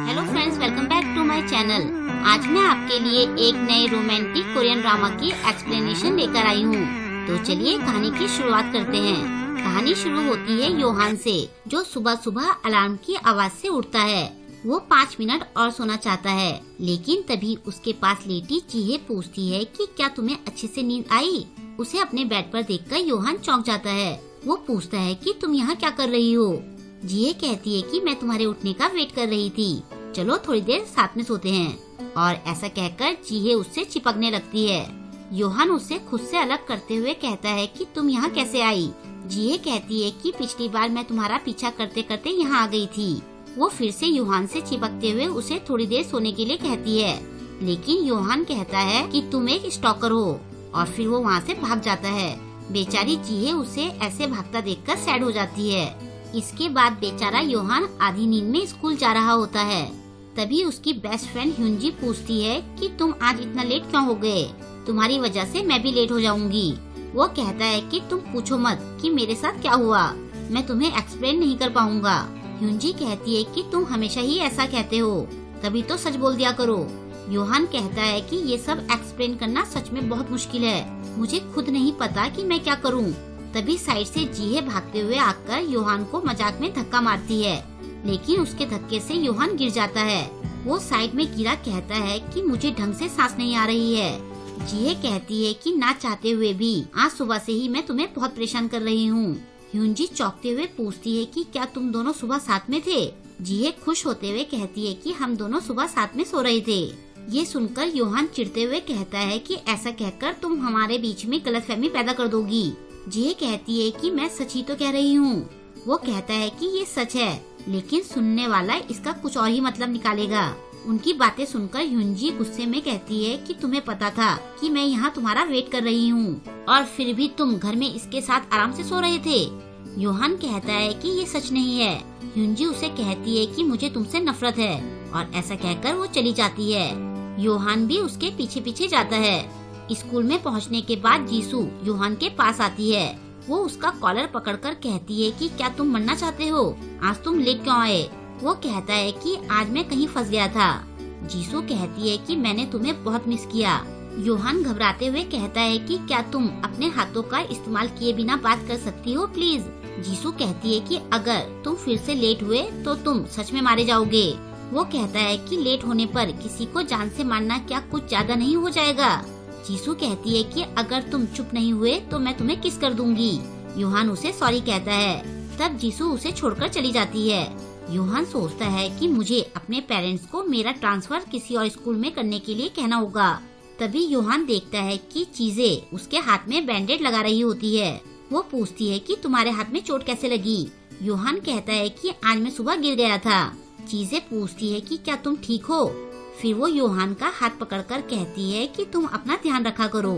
Hello friends, welcome back to my channel. आज मैं आपके लिए एक नए रोमांटिक कोरियन ड्रामा की एक्सप्लेनेशन लेकर आई हूँ। तो चलिए कहानी की शुरुआत करते हैं। कहानी शुरू होती है योहान से, जो सुबह सुबह अलार्म की आवाज से उठता है। वो 5 मिनट और सोना चाहता है, लेकिन तभी उसके पास लेटी चीहे पूछती है कि क्या तुम्हें अच्छे से नींद आई। उसे अपने बेड पर देखकर योहान चौंक जाता है। वो पूछता है कि तुम यहाँ क्या कर रही हो। जिये कहती है कि मैं तुम्हारे उठने का वेट कर रही थी, चलो थोड़ी देर साथ में सोते हैं। और ऐसा कहकर जिये उससे चिपकने लगती है। योहान उसे खुद से अलग करते हुए कहता है कि तुम यहाँ कैसे आई। जिये कहती है कि पिछली बार मैं तुम्हारा पीछा करते करते यहाँ आ गई थी। वो फिर से योहान से चिपकते हुए उसे थोड़ी देर सोने के लिए कहती है, लेकिन योहान कहता है कि तुम एक स्टॉकर हो, और फिर वो वहाँ से भाग जाता है। बेचारी जिये उसे ऐसे भागता देखकर सैड हो जाती है। इसके बाद बेचारा योहान आधी नींद में स्कूल जा रहा होता है। तभी उसकी बेस्ट फ्रेंड ह्यूनजी पूछती है कि तुम आज इतना लेट क्यों हो गए, तुम्हारी वजह से मैं भी लेट हो जाऊंगी। वो कहता है कि तुम पूछो मत कि मेरे साथ क्या हुआ, मैं तुम्हें एक्सप्लेन नहीं कर पाऊंगा। ह्यूनजी कहती है कि तुम हमेशा ही ऐसा कहते हो, कभी तो सच बोल दिया करो। योहान कहता है कि ये सब एक्सप्लेन करना सच में बहुत मुश्किल है, मुझे खुद नहीं पता कि मैं क्या करूं। तभी साइड से जिये भागते हुए आकर योहान को मजाक में धक्का मारती है, लेकिन उसके धक्के से योहान गिर जाता है। वो साइड में गिरा कहता है कि मुझे ढंग से सांस नहीं आ रही है। जिये कहती है कि ना चाहते हुए भी आज सुबह से ही मैं तुम्हें बहुत परेशान कर रही हूँ। ह्यूनजी चौंकते हुए पूछती है कि क्या तुम दोनों सुबह साथ में थे। जिये खुश होते हुए कहती है कि हम दोनों सुबह साथ में सो रहे थे। ये सुनकर योहान चिढ़ते हुए कहता है कि ऐसा कहकर तुम हमारे बीच में गलतफहमी पैदा कर दोगी। जिये कहती है कि मैं सच ही तो कह रही हूँ। वो कहता है कि ये सच है, लेकिन सुनने वाला इसका कुछ और ही मतलब निकालेगा। उनकी बातें सुनकर ह्यूनजी गुस्से में कहती है कि तुम्हें पता था कि मैं यहाँ तुम्हारा वेट कर रही हूँ, और फिर भी तुम घर में इसके साथ आराम से सो रहे थे। योहान कहता है कि ये सच नहीं है। ह्यूनजी उसे कहती है कि मुझे तुमसे नफरत है, और ऐसा कहकर वो चली जाती है। योहान भी उसके पीछे पीछे जाता है। स्कूल में पहुंचने के बाद जीसू योहान के पास आती है। वो उसका कॉलर पकड़कर कहती है कि क्या तुम मरना चाहते हो, आज तुम लेट क्यों आए। वो कहता है कि आज मैं कहीं फंस गया था। जीसू कहती है कि मैंने तुम्हें बहुत मिस किया। योहान घबराते हुए कहता है कि क्या तुम अपने हाथों का इस्तेमाल किए बिना बात कर सकती हो प्लीज। जीसू कहती है कि अगर तुम फिर से लेट हुए तो तुम सच में मारे जाओगे। वो कहता है कि लेट होने पर किसी को जान से मारना क्या कुछ ज्यादा नहीं हो जाएगा। जीसू कहती है कि अगर तुम चुप नहीं हुए तो मैं तुम्हें किस कर दूंगी। योहान उसे सॉरी कहता है। तब जीसू उसे छोड़कर चली जाती है। योहान सोचता है कि मुझे अपने पेरेंट्स को मेरा ट्रांसफर किसी और स्कूल में करने के लिए कहना होगा। तभी योहान देखता है कि चीजें उसके हाथ में बैंडेड लगा रही होती है। वो पूछती है कि तुम्हारे हाथ में चोट कैसे लगी। योहान कहता है कि आज मैं सुबह गिर गया था। चीजें पूछती है कि क्या तुम ठीक हो। फिर वो योहान का हाथ पकड़कर कहती है कि तुम अपना ध्यान रखा करो।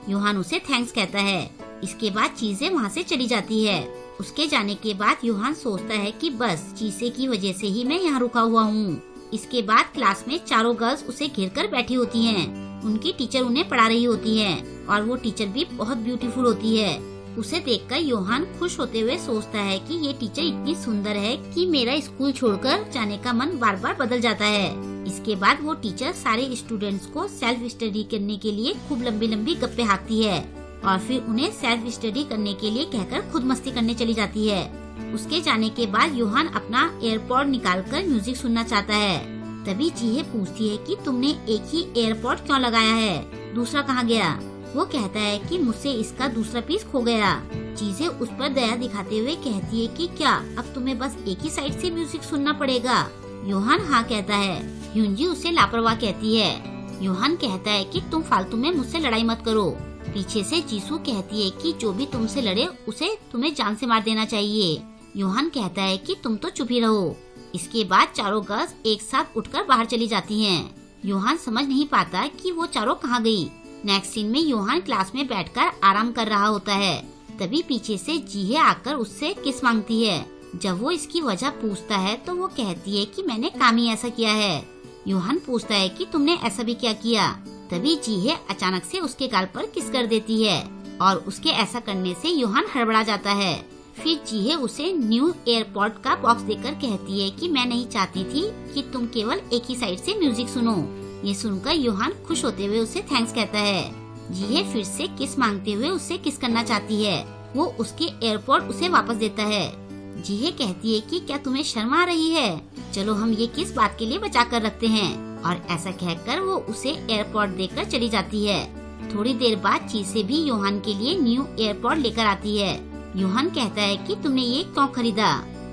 योहान उसे थैंक्स कहता है। इसके बाद चीजें वहाँ से चली जाती है। उसके जाने के बाद योहान सोचता है कि बस चीजे की वजह से ही मैं यहाँ रुका हुआ हूँ। इसके बाद क्लास में चारों गर्ल्स उसे घेर कर बैठी होती हैं। उनकी टीचर उन्हें पढ़ा रही होती है, और वो टीचर भी बहुत ब्यूटीफुल होती है। उसे देखकर योहान खुश होते हुए सोचता है कि ये टीचर इतनी सुंदर है कि मेरा स्कूल छोड़कर जाने का मन बार बार बदल जाता है। इसके बाद वो टीचर सारे स्टूडेंट्स को सेल्फ स्टडी करने के लिए खूब लंबी लंबी गप्पे हाँकती है, और फिर उन्हें सेल्फ स्टडी करने के लिए कहकर खुद मस्ती करने चली जाती है। उसके जाने के बाद योहान अपना एयरपॉड निकालकर म्यूजिक सुनना चाहता है। तभी जिये पूछती है कि तुमने एक ही एयरपॉड क्यों लगाया है, दूसरा कहाँ गया। वो कहता है कि मुझसे इसका दूसरा पीस खो गया। चीजें उस पर दया दिखाते हुए कहती है कि क्या अब तुम्हें बस एक ही साइड से म्यूजिक सुनना पड़ेगा। योहान हाँ कहता है। ह्यूनजी उसे लापरवाह कहती है। योहान कहता है कि तुम फालतू में मुझसे लड़ाई मत करो। पीछे से जीसू कहती है कि जो भी तुमसे लड़े उसे तुम्हें जान से मार देना चाहिए। योहान कहता है कि तुम तो चुप ही रहो। इसके बाद चारों गर्ल्स एक साथ उठकर बाहर चली जाती हैं। योहान समझ नहीं पाता कि वो चारों कहाँ गई। नेक्स्ट सीन में योहान क्लास में बैठकर आराम कर रहा होता है। तभी पीछे से जिये आकर उससे किस मांगती है। जब वो इसकी वजह पूछता है तो वो कहती है कि मैंने काम ही ऐसा किया है। योहान पूछता है कि तुमने ऐसा भी क्या किया। तभी जिये अचानक से उसके गाल पर किस कर देती है, और उसके ऐसा करने से योहान हड़बड़ा जाता है। फिर जीहे उसे न्यू एयरपॉड का बॉक्स देकर कहती है कि मैं नहीं चाहती थी कि तुम केवल एक ही साइड से म्यूजिक सुनो। ये सुनकर योहान खुश होते हुए उसे थैंक्स कहता है। जीहे फिर से किस मांगते हुए उसे किस करना चाहती है। वो उसके एयरपॉड उसे वापस देता है। जीहे कहती है कि क्या तुम्हें शर्म आ रही है? चलो हम ये किस बात के लिए बचा कर रखते हैं। और ऐसा कहकर वो उसे एयरपॉड देकर चली जाती है। थोड़ी देर बाद चीसे भी योहान के लिए न्यू एयरपॉड लेकर आती है। योहान कहता है कि तुमने ये क्यों खरीदा?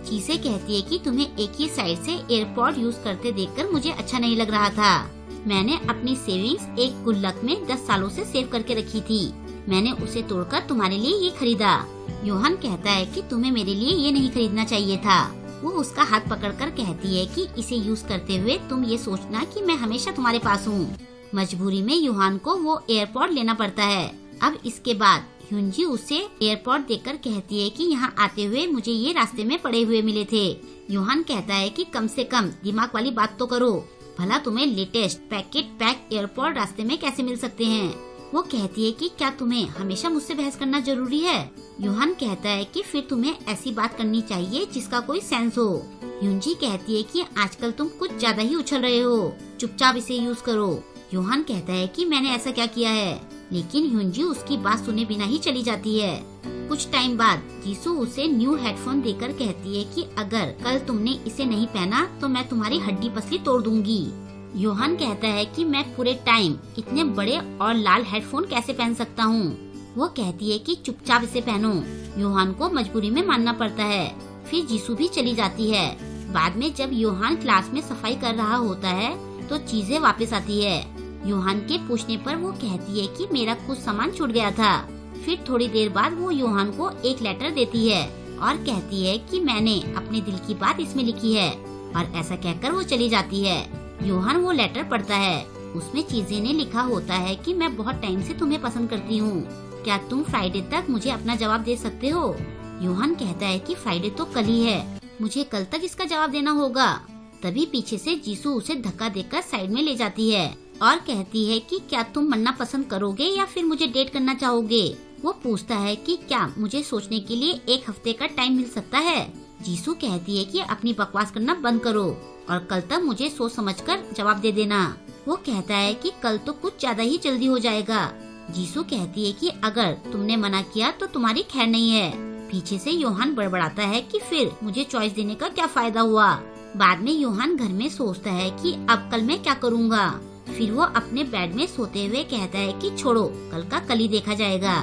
चीसे कहती है कि तुम्हें एक ही साइड से एयरपॉड यूज करते देखकर मुझे अच्छा नहीं लग रहा था। मैंने अपनी सेविंग्स एक गुल्लक में 10 सालों से सेव करके रखी थी। मैंने उसे तोड़कर तुम्हारे लिए ये खरीदा। योहान कहता है कि तुम्हें मेरे लिए ये नहीं खरीदना चाहिए था। वो उसका हाथ पकड़कर कहती है कि इसे यूज करते हुए तुम ये सोचना कि मैं हमेशा तुम्हारे पास हूँ। मजबूरी में योहान को वो एयरपॉड लेना पड़ता है। अब इसके बाद ह्यूनजी उसे एयरपॉड देकर कहती है कि यहाँ आते हुए मुझे ये रास्ते में पड़े हुए मिले थे। योहान कहता है कि कम से कम दिमाग वाली बात तो करो, भला तुम्हें लेटेस्ट पैक एयरपॉड रास्ते में कैसे मिल सकते हैं? वो कहती है कि क्या तुम्हें हमेशा मुझसे बहस करना जरूरी है? योहान कहता है कि फिर तुम्हें ऐसी बात करनी चाहिए जिसका कोई सेंस हो। ह्यूनजी कहती है कि आजकल तुम कुछ ज्यादा ही उछल रहे हो, चुपचाप इसे यूज करो। योहान कहता है कि मैंने ऐसा क्या किया है, लेकिन ह्यूनजी उसकी बात सुने बिना ही चली जाती है। कुछ टाइम बाद जीसू उसे न्यू हेडफोन देकर कहती है कि अगर कल तुमने इसे नहीं पहना तो मैं तुम्हारी हड्डी पसली तोड़ दूंगी। योहान कहता है कि मैं पूरे टाइम इतने बड़े और लाल हेडफोन कैसे पहन सकता हूँ। वो कहती है कि चुपचाप इसे पहनो। योहान को मजबूरी में मानना पड़ता है। फिर जीसू भी चली जाती है। बाद में जब योहान क्लास में सफाई कर रहा होता है तो चीजें वापस आती है। योहान के पूछने पर वो कहती है कि मेरा कुछ सामान छूट गया था। फिर थोड़ी देर बाद वो योहान को एक लेटर देती है और कहती है कि मैंने अपने दिल की बात इसमें लिखी है। और ऐसा कहकर वो चली जाती है। योहान वो लेटर पढ़ता है। उसमें चीजे ने लिखा होता है कि मैं बहुत टाइम से तुम्हें पसंद करती हूँ। क्या तुम फ्राइडे तक मुझे अपना जवाब दे सकते हो? योहान कहता है कि फ्राइडे तो कल ही है, मुझे कल तक इसका जवाब देना होगा। तभी पीछे से जीसू उसे धक्का देकर साइड में ले जाती है और कहती है कि क्या तुम मरना पसंद करोगे या फिर मुझे डेट करना चाहोगे? वो पूछता है कि क्या मुझे सोचने के लिए 1 हफ्ते का टाइम मिल सकता है? जीसू कहती है कि अपनी बकवास करना बंद करो और कल तक मुझे सोच समझकर जवाब दे देना। वो कहता है कि कल तो कुछ ज्यादा ही जल्दी हो जाएगा। जीसू कहती है कि अगर तुमने मना किया तो तुम्हारी खैर नहीं है। पीछे से योहान बड़बड़ाता है कि फिर मुझे चॉइस देने का क्या फायदा हुआ। बाद में योहान घर में सोचता है कि अब कल मैं क्या करूँगा। फिर वो अपने बेड में सोते हुए कहता है कि छोड़ो, कल का कल ही देखा जाएगा।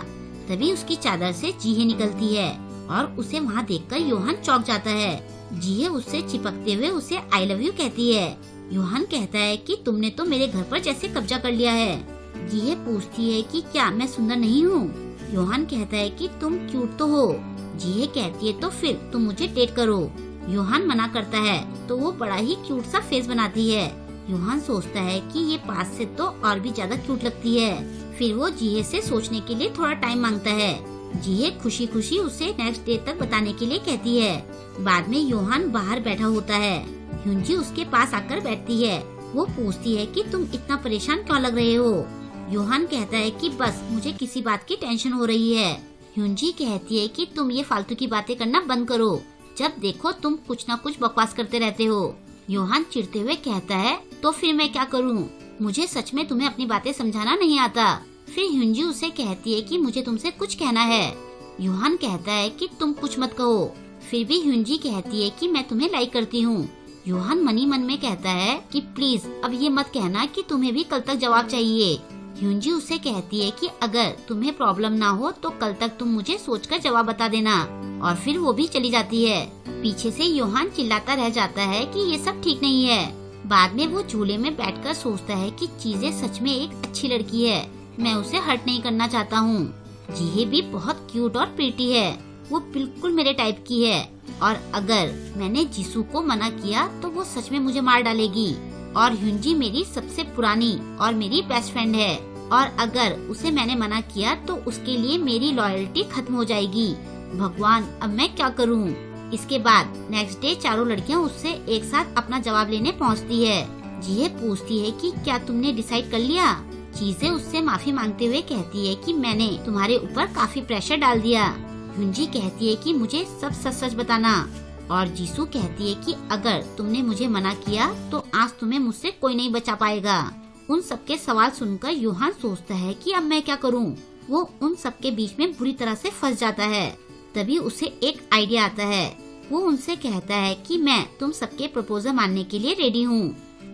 तभी उसकी चादर से जीहे निकलती है और उसे वहाँ देखकर योहान चौंक जाता है। जीहे उससे चिपकते हुए उसे आई लव यू कहती है। योहान कहता है कि तुमने तो मेरे घर पर जैसे कब्जा कर लिया है। जीहे पूछती है कि क्या मैं सुंदर नहीं हूँ? योहान कहता है कि तुम क्यूट तो हो। जीहे कहती है तो फिर तुम मुझे डेट करो। योहान मना करता है तो वो बड़ा ही क्यूट सा फेस बनाती है। योहान सोचता है कि ये पास से तो और भी ज्यादा क्यूट लगती है। फिर वो जीहे से सोचने के लिए थोड़ा टाइम मांगता है। जीहे खुशी खुशी उसे नेक्स्ट डे तक बताने के लिए कहती है। बाद में योहान बाहर बैठा होता है। ह्यूनजी उसके पास आकर बैठती है। वो पूछती है कि तुम इतना परेशान क्यों लग रहे हो? योहान कहता है कि बस मुझे किसी बात की टेंशन हो रही है। ह्यूनजी कहती है कि तुम ये फालतू की बातें करना बंद करो, जब देखो तुम कुछ न कुछ बकवास करते रहते हो। योहान चिढ़ते हुए कहता है तो फिर मैं क्या करूँ? मुझे सच में तुम्हें अपनी बातें समझाना नहीं आता। फिर ह्यूनजी उसे कहती है कि मुझे तुमसे कुछ कहना है। योहान कहता है कि तुम कुछ मत कहो। फिर भी ह्यूनजी कहती है कि मैं तुम्हें लाइक करती हूँ। योहान मनी मन में कहता है कि प्लीज अब ये मत कहना कि तुम्हें भी कल तक जवाब चाहिए। ह्यूनजी उसे कहती है कि अगर तुम्हें प्रॉब्लम ना हो तो कल तक तुम मुझे सोचकर जवाब बता देना। और फिर वो भी चली जाती है। पीछे से योहान चिल्लाता रह जाता है कि ये सब ठीक नहीं है। बाद में वो झूले में बैठकर सोचता है कि चीजें सच में एक अच्छी लड़की है, मैं उसे हर्ट नहीं करना चाहता हूँ। जीहे भी बहुत क्यूट और प्रीटी है, वो बिल्कुल मेरे टाइप की है। और अगर मैंने जीसू को मना किया तो वो सच में मुझे मार डालेगी। और ह्यूनजी मेरी सबसे पुरानी और मेरी बेस्ट फ्रेंड है, और अगर उसे मैंने मना किया तो उसके लिए मेरी लॉयल्टी खत्म हो जाएगी। भगवान, अब मैं क्या करूँ? इसके बाद नेक्स्ट डे चारों लड़कियाँ उससे एक साथ अपना जवाब लेने पहुँचती है। जीहे पूछती है कि क्या तुमने डिसाइड कर लिया? चीजें उससे माफी मांगते हुए कहती है कि मैंने तुम्हारे ऊपर काफी प्रेशर डाल दिया। युनजी कहती है कि मुझे सब सच सच बताना, और जीसू कहती है कि अगर तुमने मुझे मना किया तो आज तुम्हें मुझसे कोई नहीं बचा पाएगा। उन सबके सवाल सुनकर योहान सोचता है कि अब मैं क्या करूं। वो उन सबके बीच में बुरी तरह से फंस जाता है। तभी उसे एक आइडिया आता है। वो उनसे कहता है कि मैं तुम सबके प्रपोजल मानने के लिए रेडी हूँ।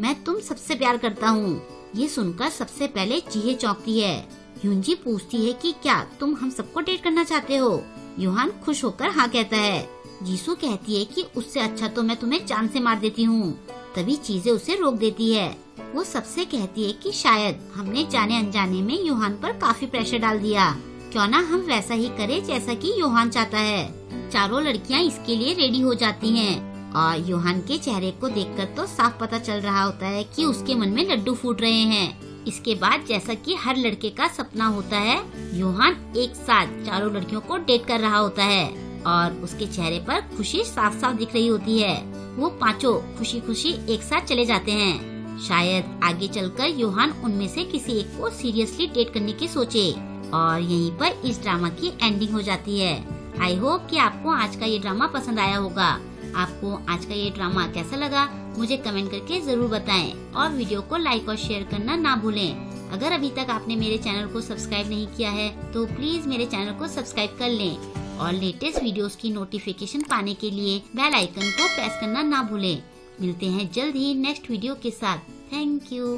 मैं तुम सबसे प्यार करता हूँ। ये सुनकर सबसे पहले जीहे चौंकती है। युनजी पूछती है कि क्या तुम हम सबको डेट करना चाहते हो। योहान खुश होकर हाँ कहता है। जीसू कहती है कि उससे अच्छा तो मैं तुम्हें जान से मार देती हूँ। तभी चीजें उसे रोक देती है। वो सबसे कहती है कि शायद हमने जाने अनजाने में योहान पर काफी प्रेशर डाल दिया। क्यों ना हम वैसा ही करें जैसा कि योहान चाहता है। चारों लड़कियां इसके लिए रेडी हो जाती हैं और योहान के चेहरे को देखकर तो साफ पता चल रहा होता है कि उसके मन में लड्डू फूट रहे हैं। इसके बाद जैसा कि हर लड़के का सपना होता है, योहान एक साथ चारों लड़कियों को डेट कर रहा होता है और उसके चेहरे पर खुशी साफ साफ दिख रही होती है। वो पांचों खुशी खुशी एक साथ चले जाते हैं। शायद आगे चलकर योहान उनमें से किसी एक को सीरियसली डेट करने की सोचे और यहीं पर इस ड्रामा की एंडिंग हो जाती है। आई होप कि आपको आज का ये ड्रामा पसंद आया होगा। आपको आज का ये ड्रामा कैसा लगा मुझे कमेंट करके जरूर बताएं और वीडियो को लाइक और शेयर करना ना भूलें। अगर अभी तक आपने मेरे चैनल को सब्सक्राइब नहीं किया है तो प्लीज मेरे चैनल को सब्सक्राइब कर लें और लेटेस्ट वीडियोस की नोटिफिकेशन पाने के लिए बेल आइकन को प्रेस करना ना भूलें। मिलते हैं जल्द ही नेक्स्ट वीडियो के साथ। Thank you.